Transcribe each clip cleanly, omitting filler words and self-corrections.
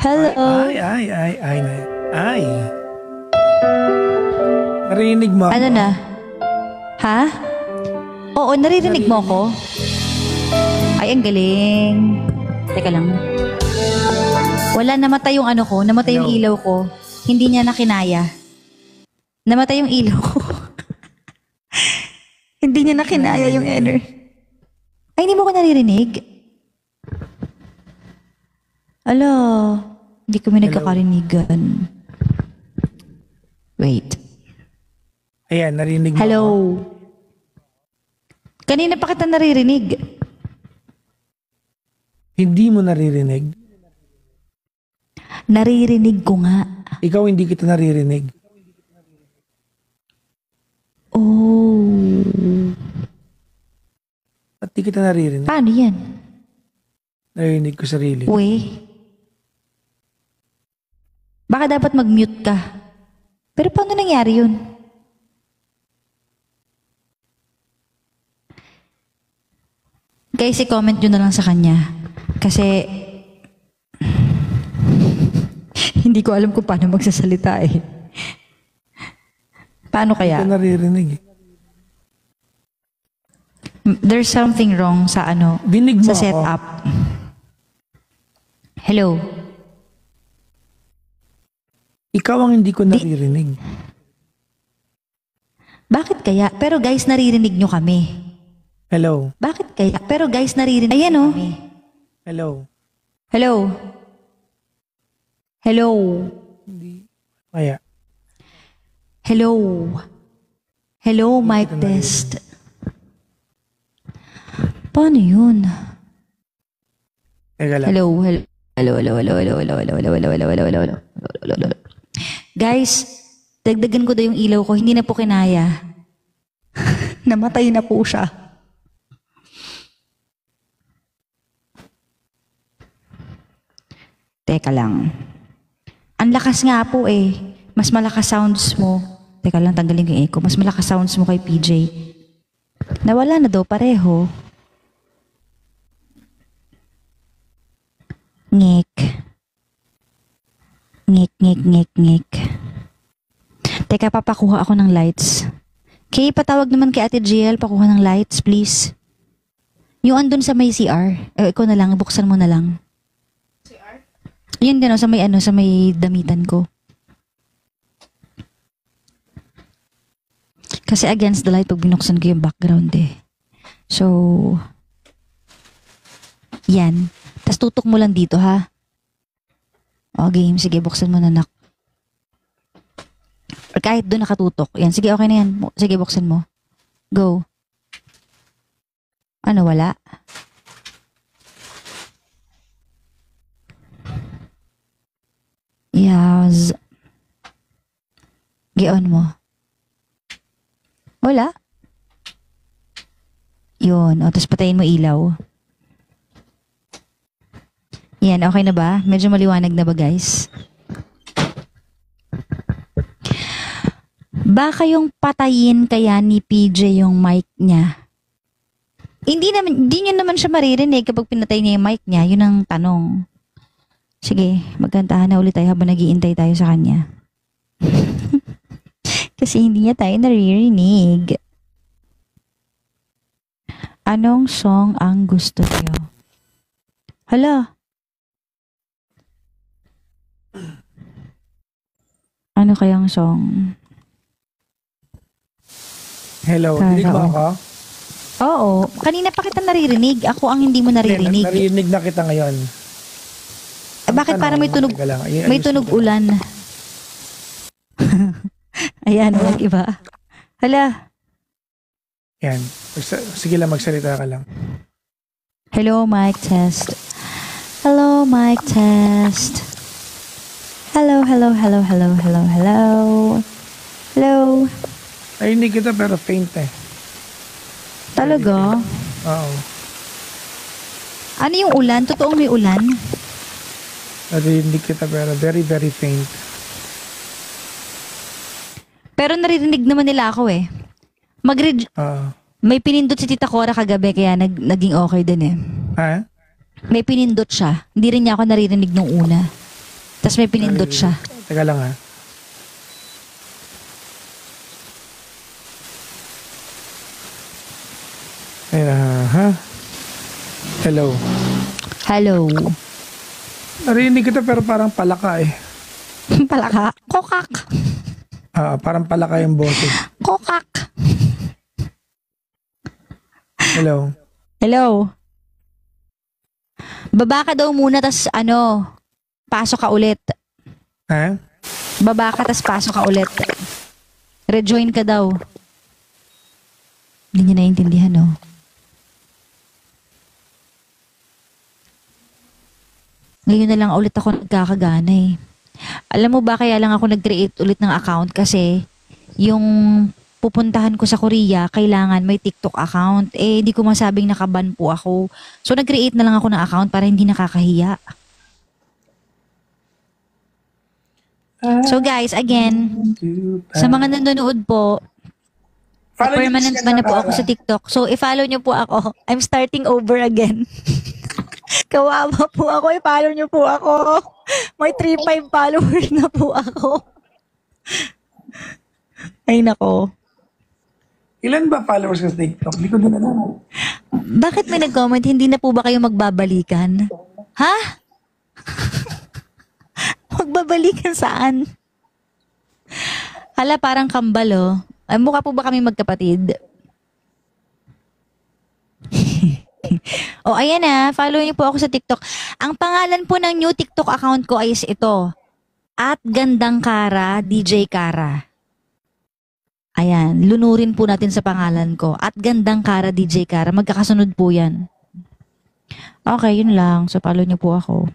Hello? Ay. Narinig mo Ano ako? na? Ha? Oo, naririnig mo ko? Ay, ang galing. Teka lang. Wala, namatay yung ano ko. Namatay yung Hello? ilaw ko. Hindi niya na kinaya. Namatay yung ilaw ko. Hindi niya na kinaya yung Ay, hindi mo ko naririnig? Ala, hindi kami Hello? nagkakarinigan. Wait. Ayan, narinig mo ako? Hello? Kanina pa kita naririnig. Hindi mo naririnig? Naririnig ko nga. Ikaw hindi kita naririnig. Oh. Ba't di kita naririnig? Paano yan? Narinig ko sarili. Uy. Baka dapat mag-mute ka. Pero paano nangyari yun? Guys, i-comment nyo na lang sa kanya. Kasi hindi ko alam kung paano magsasalita eh. Paano Hindi kaya? kita naririnig. There's something wrong sa Dinig mo sa ako? setup. Hello? Ikaw ang hindi ko naririnig. Bakit kaya? Pero guys, naririnig nyo kami. Hello? Bakit kaya? Pero guys, naririnig Ayan, nyo oh. kami. Hello? Hello? Hello? Hindi. Kaya. Hello? Hello, mic kita test. Paano yun? Teka lang. Hello, hello. Hello, hello, hello, hello, hello, hello, hello, hello, hello, hello, hello, hello, hello. Guys, dagdagan ko daw yung ilaw ko. Hindi na po kinaya. Namatay na po siya. Teka lang. Ang lakas nga po eh. Mas malakas sounds mo. Teka lang, tanggalin ko yung echo. Mas malakas sounds mo kay PJ. Nawala na daw pareho. Ngik. Ngik, ngik, ngik, ngik. Teka, papakuha ako ng lights. Kay, patawag naman kay Ate GL, pakuha ng lights, please. Yung andun sa may CR. Ikaw na lang, buksan mo na lang. CR? Yun din, sa may sa may damitan ko. Kasi against the light, pag binuksan ko yung background eh. So, yan. Tapos tutok mo lang dito, ha? O, game. Sige, buksan mo na, nak. Or kahit doon nakatutok. Yan, sige, okay na yan. Sige, buksan mo. Go. Ano, wala? Yes. Gi-on mo. Wala. Yun. O, tapos patayin mo ilaw. Yan, okay na ba? Medyo maliwanag na ba, guys? Baka yung patayin kaya ni PJ yung mic niya. Hindi niya naman siya maririnig kapag pinatay niya yung mic niya. Yun ang tanong. Sige, magkantahan na ulit tayo habang nag-iintay tayo sa kanya. Kasi hindi niya tayo naririnig. Anong song ang gusto niyo? Hala. Ano kayang song? Hello? Dinig mo ako? Oo. Kanina pa kita naririnig. Ako ang hindi mo naririnig. Narinig na kita ngayon. Bakit para may tunog, Teka lang. may tunog ulan? Ayan, walang iba. Hala. Yan. Sige lang, magsalita ka lang. Hello, mic test. Hello, mic test. Hello, hello, hello, hello, hello, hello. Hello. Narinig kita pero faint eh. Talaga? Oo. Ano yung ulan? Totoong may ulan? Narinig kita pero very, very faint. Pero naririnig naman nila ako eh. May pinindot si Tita Cora kagabi kaya naging okay din eh. Ha? May pinindot siya. Hindi rin niya ako naririnig nung una. Tapos may pinindot siya. Teka lang ha. Ayan, ha? Hello. Hello. Narinig kita pero parang palaka eh. Palaka. Kokak. Parang palaka yung boses. Kokak. Hello. Hello. Baba ka daw muna, tas pasok ka ulit. Ha? Baba ka, tas pasok ka ulit. Rejoin ka daw. Hindi niya naiintindihan, no? Ngayon na lang ulit ako nagkakagana eh. Alam mo ba kaya lang ako nag-create ulit ng account kasi yung pupuntahan ko sa Korea, kailangan may TikTok account. Eh, di ko masabing nakaban po ako. So, nag-create na lang ako ng account para hindi nakakahiya. So, guys, again, sa mga nanonood po, permanent ba na po ako sa TikTok? So, i-follow nyo po ako. I'm starting over again. Kawawa po ako. I-follow nyo po ako. May 3-5 followers na po ako. Ay, nako. Ilan ba followers ka sa TikTok? Hindi ko din alam. Bakit may nag-comment, hindi na po ba kayo magbabalikan? Ha? Magbabalikan saan? Hala, parang kambal, oh. Ay, mukha po ba kami magkapatid? Ayan na. Follow niyo po ako sa TikTok. Ang pangalan po ng new TikTok account ko ay ito. @Gandang Kara, DJ Kara. Ayan. Lunurin po natin sa pangalan ko. @Gandang Kara, DJ Kara. Magkakasunod po yan. Okay, yun lang. So, follow niyo po ako.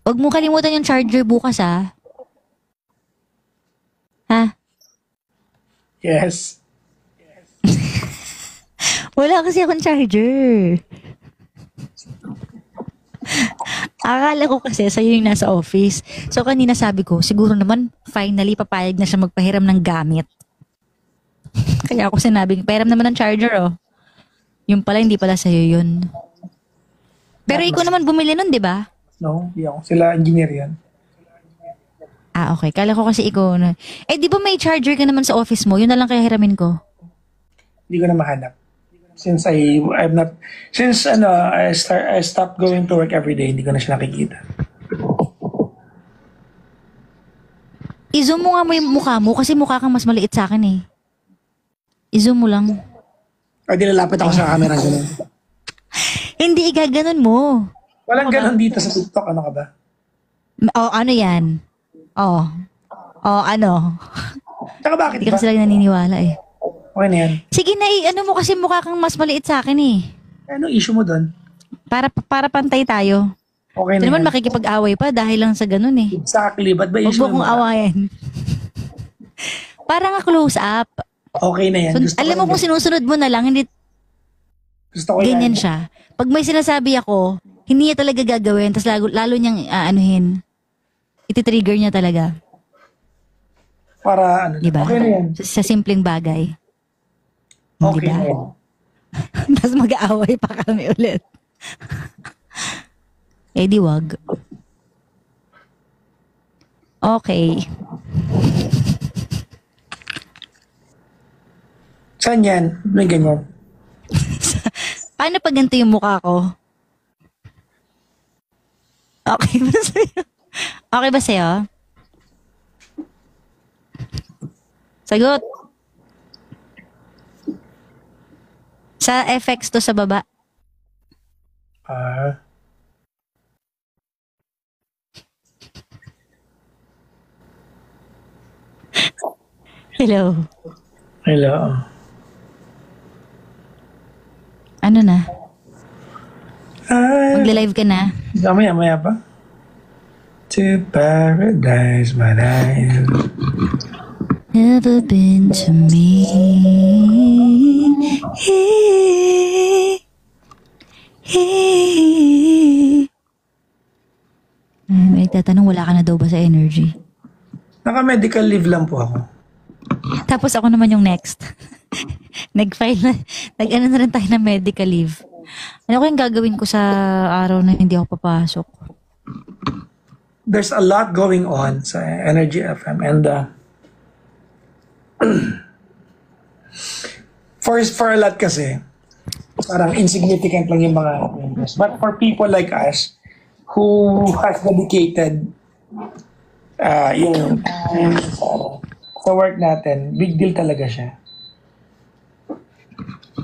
Huwag mo kalimutan yung charger bukas, ha? Ha? Yes. Wala kasi akong charger. Akala ko kasi sa'yo yung nasa office. So kanina sabi ko, siguro naman finally papayag na siya magpahiram ng gamit. Kaya ako sinabing, pahiram naman ng charger, oh. Yung pala, hindi pala sa'yo yun. Pero ikaw naman bumili nun, di ba? No, hindi ako. Sila engineer yan. Okay. Kala ko kasi ikaw na. Eh, di ba may charger ka naman sa office mo? Yun na lang kaya hiramin ko. Hindi ko na mahanap. Since I stopped going to work every day, hindi ko na siya nakikita. I-zoom mo nga mo yung mukha mo kasi mukha kang mas maliit sa akin eh. I-zoom mo lang. Ay, dilalapit ako sa camera ganun. Hindi, igaganon mo. Walang ganun dito sa TikTok. Ano ka ba? Ano yan? Ano? Tsaka bakit Hindi ba? ka sila naniniwala eh. Okay na yan. Sige na, ano mo kasi mukha kang mas maliit sa akin eh. Anong issue mo doon? Para pantay tayo. Okay Ito na naman yan. makikipag-away pa dahil lang sa ganun eh. Exactly. Ba't ba Huwag issue mo kong awayin. Para nga close up. Okay na yan. So, alam mo kung sinusunod mo na lang, hindi Gusto ko ganyan yan. siya. Pag may sinasabi ako, hindi niya talaga gagawin, tapos lalo niyang aanuhin. Iti-trigger niya talaga. Para ano. Diba? Okay na yan. Sa simpleng bagay. Okay Diba? na yan. Tapos mag-aaway pa kami ulit. Eh di wag. Okay. Saan yan? May ganyan. Paano pag ganito yung mukha ko? Okay ba sa'yo? Okay ba sa'yo? Sagot. Sa FX to sa baba. Hello. Hello. Ano na? Magla-live ka na? Maya pa. To paradise, my life. Never been to me. May tatanong, wala ka na daw ba sa energy? Naka-medical leave lang po ako. Tapos ako naman yung next. Nag-file na, nag-ano na rin tayo ng medical leave. Ano kayang gagawin ko sa araw na hindi ako papasok? There's a lot going on sa Energy FM and for a lot kasi parang insignificant lang yung mga members. But for people like us who has dedicated yung time sa work natin, big deal talaga siya.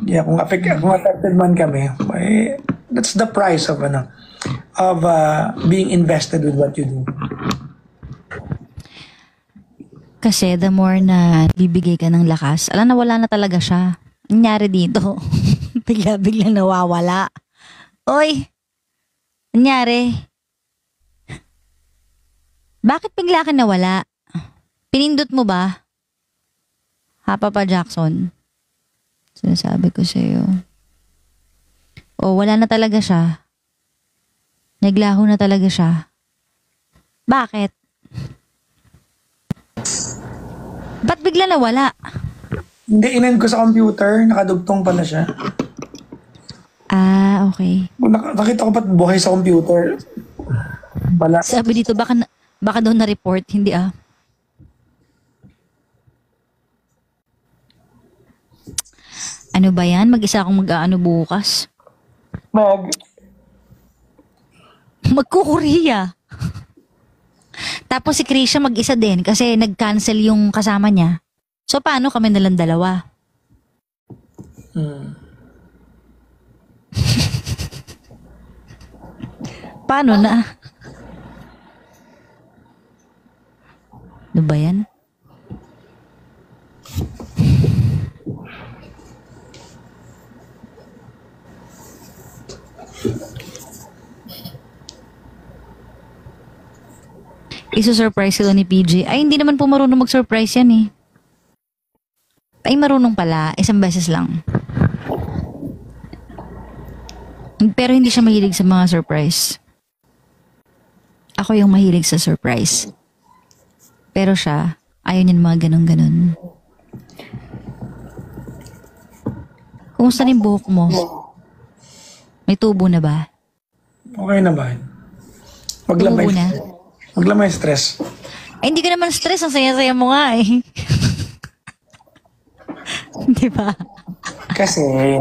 Yeah, kung affected man kami, that's the price of being invested with what you do. Kasi the more na bibigay ka ng lakas, alam na wala na talaga siya. Nangyari dito, bigla-bigla nawawala. Oy, nangyari. Bakit bigla ka nawala? Pinindot mo ba? Ha, Papa Jackson? Sinasabi ko sa'yo. O, wala na talaga siya. Naglaho na talaga siya. Bakit? Ba't bigla nawala? Hindi, inend ko sa computer. Nakadugtong pala siya. Ah, okay. Nakita ko ba't buhay sa computer. Bala. Sabi dito, baka daw na-report. Hindi ah. Ano ba yan? Mag-isa akong mag-aano bukas? Magkukorea. Tapos si Krisha mag-isa din kasi nag-cancel yung kasama niya. So paano kami nalang dalawa? Paano na? Ano ba yan? Iso-surprise sila ni PJ. Ay, hindi naman po marunong mag-surprise yan eh. Ay, marunong pala. Isang beses lang. Pero hindi siya mahilig sa mga surprise. Ako yung mahilig sa surprise. Pero siya, ayaw niya ng mga ganun-ganun. Kumusta na yung buhok mo? May tubo na ba? Okay na ba? Tubo na? Wag lang may stress. Ay, hindi ka naman stress. Ang saya-saya mo nga eh. Di ba? Kasi,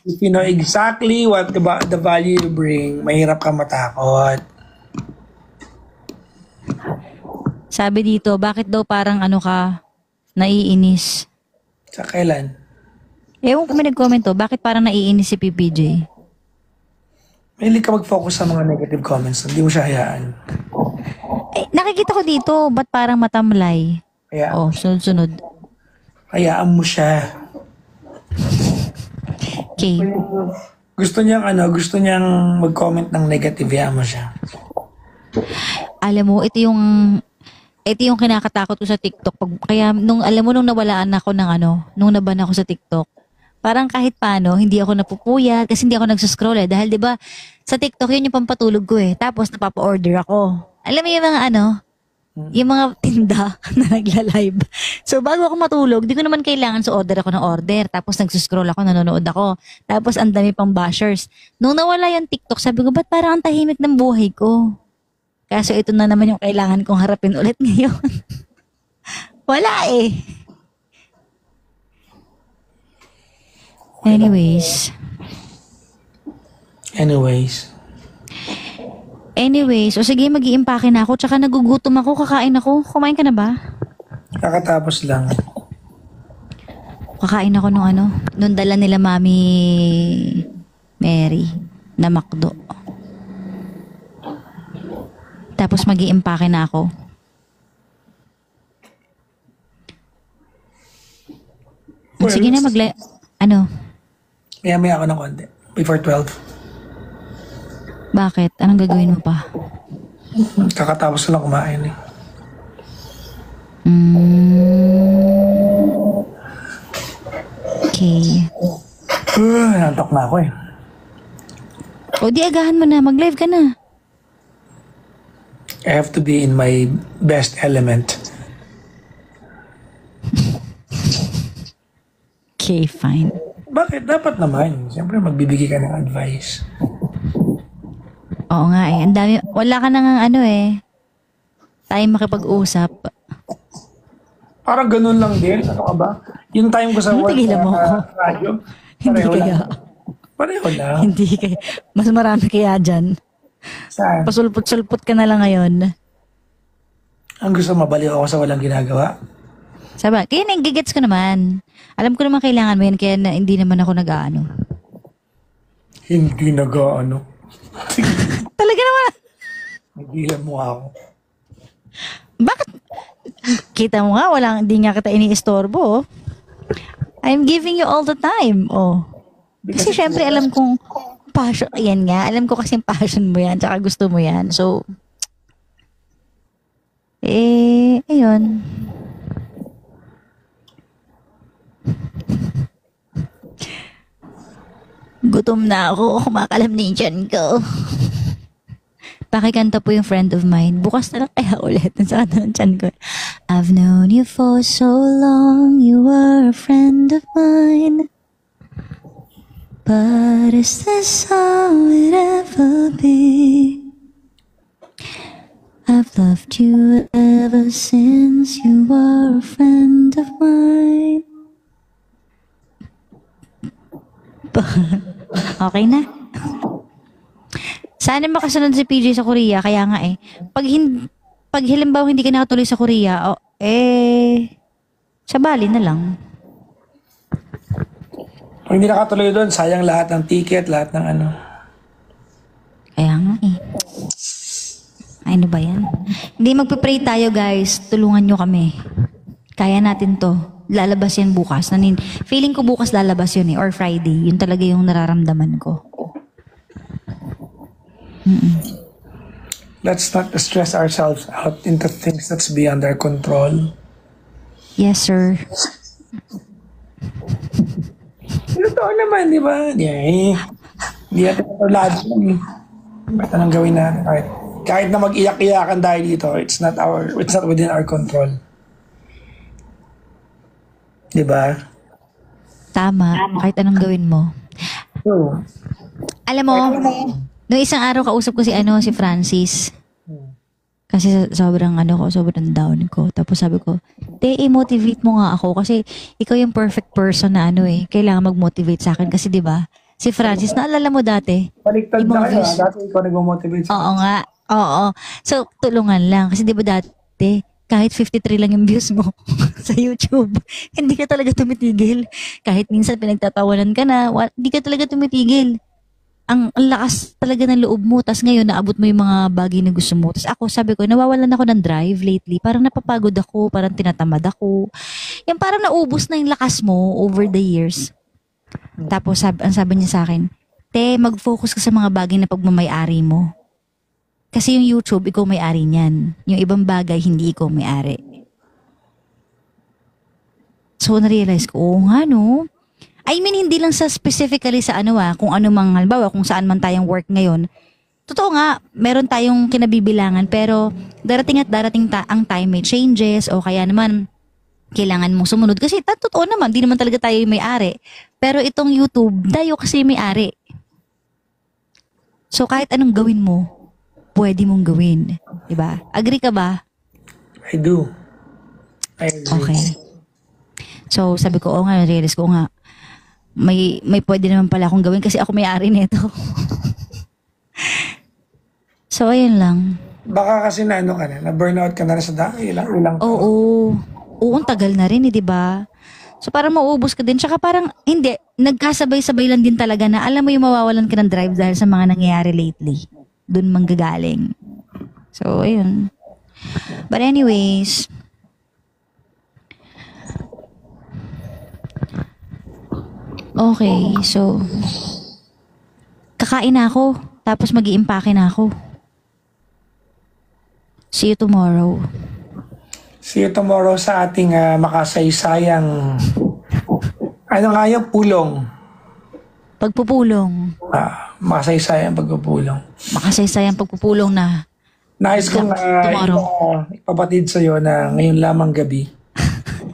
if you know exactly what the value you bring, mahirap ka matakot. Sabi dito, bakit daw parang ano ka, naiinis? Sa kailan? Ewan ko may nag-comment to, bakit parang naiinis si PPJ? Mahilig ka mag-focus sa mga negative comments. Hindi mo siya hayaan. Eh, nakikita ko dito, ba't parang matamlay? Hayaan. Sunod-sunod. Hayaan mo siya. Okay. Gusto niyang mag-comment ng negative, hayaan mo siya. Alam mo, ito yung kinakatakot ko sa TikTok. Kaya nung nawalaan ako nung naban ako sa TikTok, parang kahit paano, hindi ako napupuyat kasi hindi ako nagsuscroll eh. Dahil 'di ba sa TikTok yun yung pampatulog ko eh. Tapos napapa-order ako. Alam mo yung mga yung mga tinda na nagla-live. So bago ako matulog, di ko naman kailangan order ako ng order. Tapos nagsuscroll ako, nanonood ako. Tapos ang dami pang bashers. Nung nawala yung TikTok, sabi ko, ba't parang ang tahimik ng buhay ko? Kaso ito na naman yung kailangan kong harapin ulit ngayon. Wala eh. Anyways, o sige, mag-iimpake na ako. Tsaka nagugutom ako, kakain ako. Kumain ka na ba? Kakatapos lang. Kakain ako nung dala nila Mami Mary na McDo. Tapos mag-iimpake na ako. Well, sige na, Maya ako ng konti. Before 12. Bakit? Anong gagawin mo pa? Kakatapos lang kumain eh. Okay. Nantok na ako eh. O di agahan mo na. Mag-live ka na. I have to be in my best element. Okay, fine. Bakit? Dapat naman. Siyempre, magbibigay ka ng advice. Oo nga eh. Ang dami, wala ka nang ano eh. Tayo makipag-usap. Parang ganun lang din. Ano ka ba? Yung time ko sa work Tigilan mo ako. radyo, Hindi pareho kaya. lang. Pareho lang. Hindi kaya. Mas marami kaya dyan. Saan? Pasulpot-sulpot ka na lang ngayon. Ang gusto mabaliw ako sa walang ginagawa. Sabi, kaya nagigets ko naman. Alam ko naman kailangan mo yan, kaya hindi naman ako nag-aano. Hindi nag-ano. Talaga naman. Nagilan mo ako. Bakit? Kita mo nga, hindi nga kita iniistorbo. Oh. I'm giving you all the time. Oh. Kasi syempre alam kong passion, yan nga, alam ko kasi passion mo yan, tsaka gusto mo yan. So, ayun. Gutom na ako, kumakalam na yung tiyan ko. Pakikanta po yung friend of mine. Bukas na lang kaya ulit. Sa ano ang tiyan ko. I've known you for so long, you were a friend of mine. But is this how it ever be? I've loved you ever since you were a friend of mine. Okay na. Sana makasunod si PJ sa Korea, kaya nga eh. Pag halimbawa hindi ka nakatuloy sa Korea, sa Bali na lang. Pag hindi nakatuloy doon, sayang lahat ng ticket, lahat ng ano. Kaya nga eh. Ano ba yan? Hindi, magpipray tayo guys. Tulungan nyo kami. Kaya natin to. Lalabas yan bukas. Feeling ko bukas lalabas yun eh. Or Friday. Yun talaga yung nararamdaman ko. Let's not stress ourselves out into things that's beyond our control. Yes, sir. Totoo naman, di ba? Hindi natin kontrolado lang eh. Ba't anong gawin natin? Kahit na mag-iyak-iyakan tayo dito, it's not within our control. Di ba? Tama. Kahit anong gawin mo. So, Alam mo, noong isang araw kausap ko si Francis. Kasi sobrang down ko. Tapos sabi ko, i-motivate mo nga ako kasi ikaw yung perfect person na kailangan mag-motivate sa akin. Kasi 'di ba? Si Francis, naalala mo dati? baliktad na kayo. Dati ikaw nag-motivate Oo nga. Oo. So, tulungan lang. Kasi 'di ba dati, kahit 53 lang yung views mo sa YouTube, hindi ka talaga tumitigil. Kahit minsan pinagtatawanan ka na, hindi ka talaga tumitigil. Ang lakas talaga ng loob mo. Tapos ngayon, naabot mo yung mga bagay na gusto mo. Tapos ako, sabi ko, nawawalan ako ng drive lately. Parang napapagod ako, parang tinatamad ako. Yung parang naubos na yung lakas mo over the years. Tapos ang sabi niya sa akin, mag-focus ka sa mga bagay na pagmamayari mo. Kasi yung YouTube, ikaw may-ari niyan. Yung ibang bagay, hindi ikaw may-ari. So, na-realize ko, oo nga no. I mean, hindi lang sa specifically sa kung ano mang, halimbawa, kung saan man tayong work ngayon. Totoo nga, meron tayong kinabibilangan, pero darating ang time may changes, o kaya naman, kailangan mong sumunod. Kasi totoo naman, di naman talaga tayo yung may-ari. Pero itong YouTube, tayo kasi may-ari. So, kahit anong gawin mo, pwede mong gawin. Diba? Agree ka ba? I do. I agree. Okay. So, sabi ko, realize ko nga, may pwede naman pala akong gawin kasi ako may-ari nito. So, ayun lang. Baka kasi na burnout ka na sa dahil ilang Oo, ang tagal na rin di ba? So, parang mauubos ka din. Tsaka parang, hindi, nagkasabay-sabay lang din talaga na alam mo yung mawawalan ka ng drive dahil sa mga nangyayari lately. Doon manggagaling. So, ayun. But anyways, okay, so kakain na ako, tapos mag-iimpake na ako. See you tomorrow. See you tomorrow sa ating makasaysayang pulong. Pagpupulong. Makasaysayang pagpupulong. Makasaysayang pagpupulong na. Nais kong tomorrow. ipabatid sa'yo na ngayon lamang gabi.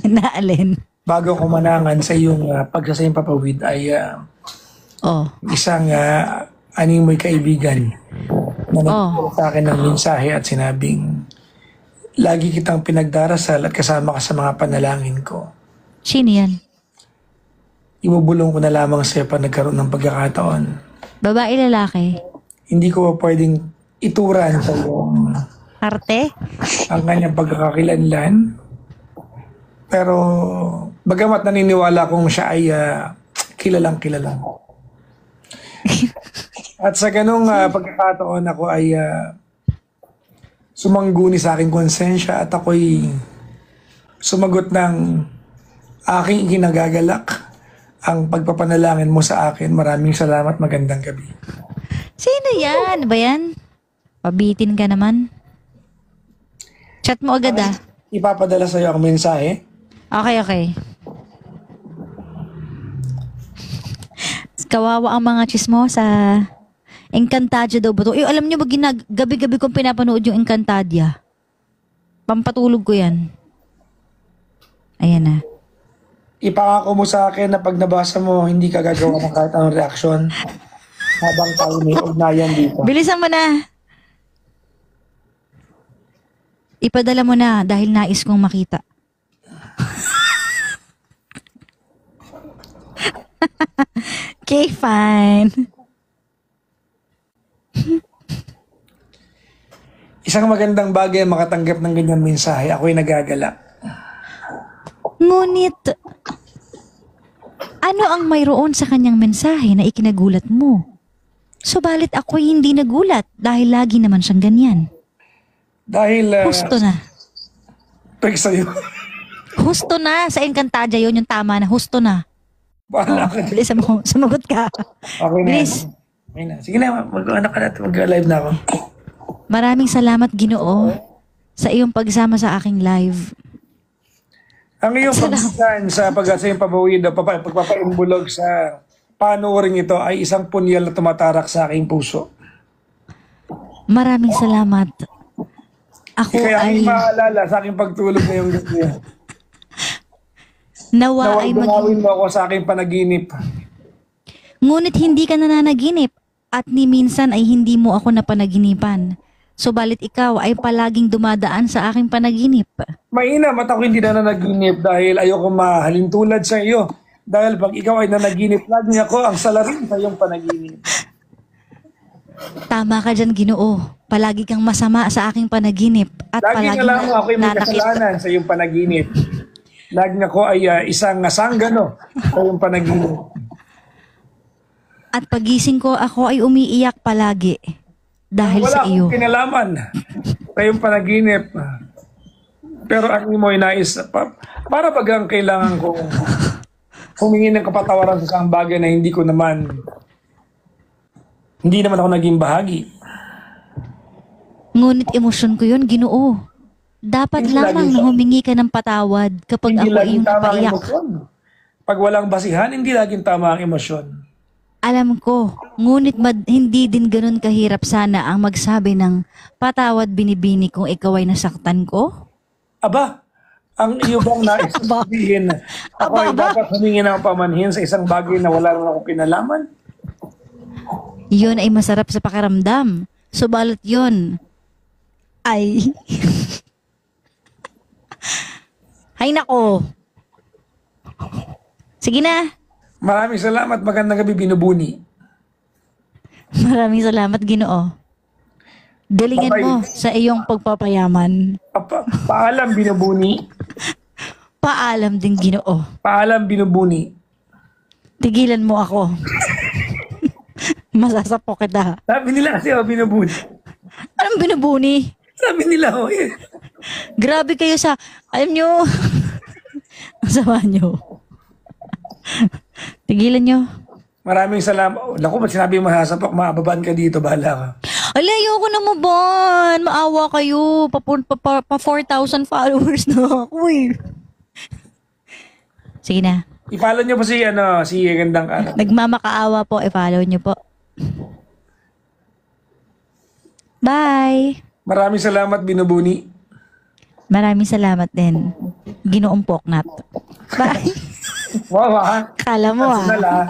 Naalin. bago ko manangan sa iyong pagsasayang papawid ay Oh. isang animoy kaibigan na nagturo Oh. sa akin ng mensahe at sinabing, lagi kitang pinagdarasal at kasama ka sa mga panalangin ko. Sino yan? Ibubulong ko na lamang sa'yo pag nagkaroon ng pagkakataon. Babae, lalaki? Hindi ko pwedeng ituran sa iyong Arte? ang kanyang pagkakakilanlan. Pero bagamat naniniwala kong siya ay kilalang kilala. At sa ganung pagkakataon ako ay sumangguni sa aking konsensya at ako'y sumagot ng aking kinagagalak ang pagpapanalangin mo sa akin. Maraming salamat, magandang gabi. Sino yan? Ano ba yan? Pabitin ka naman. Chat mo agad ah. Ipapadala sa iyo ang mensahe. Okay. Kawawa ang mga chismosa. Encantadia daw ba ito? Alam niyo ba, gabi-gabi kong pinapanood yung Encantadia. Pampatulog ko yan. Ayan na. Ipangako mo sa akin na pag nabasa mo, hindi ka gagawa ng kahit anong reaksyon habang tayo may ugnayan dito. Bilisan mo na. Ipadala mo na dahil nais kong makita. Okay, fine. Isang magandang bagay ang makatanggap ng ganyang mensahe. Ako'y nagagala. Ngunit, ano ang mayroon sa kanyang mensahe na ikinagulat mo? Subalit ako'y hindi nagulat dahil lagi naman siyang ganyan. Dahil... Husto na. Pwede sa'yo. Husto na. Sa Encantadia yun yung tama na. Husto na. Bahala ka. Bilis mo. Sumagot ka. Okay na. Bilis. Okay na. Sige na, mag-anak ka na at mag-live na ako. Maraming salamat, Ginoo, sa iyong pagsama sa aking live. Ang iyong pagsasan sa pag-asayang pabawid o pagpapaimbulog sa panoorin ito ay isang punyal na tumatarak sa aking puso. Maraming salamat. Ako Kaya ay hindi maalala sa aking pagtulog ngayong gabi. nawa Naway ay dumawin mo ako sa aking panaginip. Ngunit hindi ka nananaginip at ni minsan ay hindi mo ako napanaginipan. Subalit ikaw ay palaging dumadaan sa aking panaginip. Mainam at ako hindi na nanaginip dahil ayoko mahalintulad sa iyo. Dahil pag ikaw ay nanaginip, lagi ako ang salarin sa iyong panaginip. Tama ka dyan, Ginoo. Palagi kang masama sa aking panaginip. At Lagi palagi nga lang ako'y may kasalanan sa iyong panaginip. Lagi ako ay isang sanggano sa iyong panaginip. At pagising ko, ako ay umiiyak palagi. Dahil Wala sa iyo. akong kinalaman sa iyong panaginip. Pero ang mo ay nais, para bagang kailangan ko humingi ng kapatawaran sa isang bagay na hindi naman ako naging bahagi. Ngunit emosyon ko yun, Ginoo. Dapat Hindi lamang lagi- na humingi ka ng patawad kapag Hindi ako ay laging tama ang napaiyak. emosyon. Pag walang basihan, hindi laging tama ang emosyon. Alam ko, ngunit hindi din ganun kahirap sana ang magsabi ng patawad binibini kung ikaw ay nasaktan ko? Aba, ang iyo bang nais sabihin, ako ay Aba. dapat humingi ng pamanhin sa isang bagay na wala naman akong kinalaman? Yun ay masarap sa pakiramdam. Subalit yun ay... Hay nako. Sige na. Maraming salamat, magandang gabi, binubuni. Maraming salamat, Ginoo. Galingan Bye-bye. mo sa iyong pagpapayaman. Paalam, binubuni. Paalam din, Ginoo. Paalam, binubuni. Tigilan mo ako. Masasapo kita. Sabi nila kasi, binubuni. Anong binubuni? Sabi nila, Grabe kayo sa... Alam nyo... Ang sama nyo. Tigilan nyo. Maraming salamat. Naku, ba't sinabi mo hasapok, maababan ka dito, bahala ka. Alay, ayoko na maban. Maawa kayo. Pa 4,000 followers na ako eh. Sige na. I-follow nyo po si Gandang Araw. Nagmamakaawa po. I-follow nyo po. Bye. Maraming salamat, binubuni. Maraming salamat din. Ginoong Poknat. Bye. Wow, ha? Kala mo Personal, ah. ha?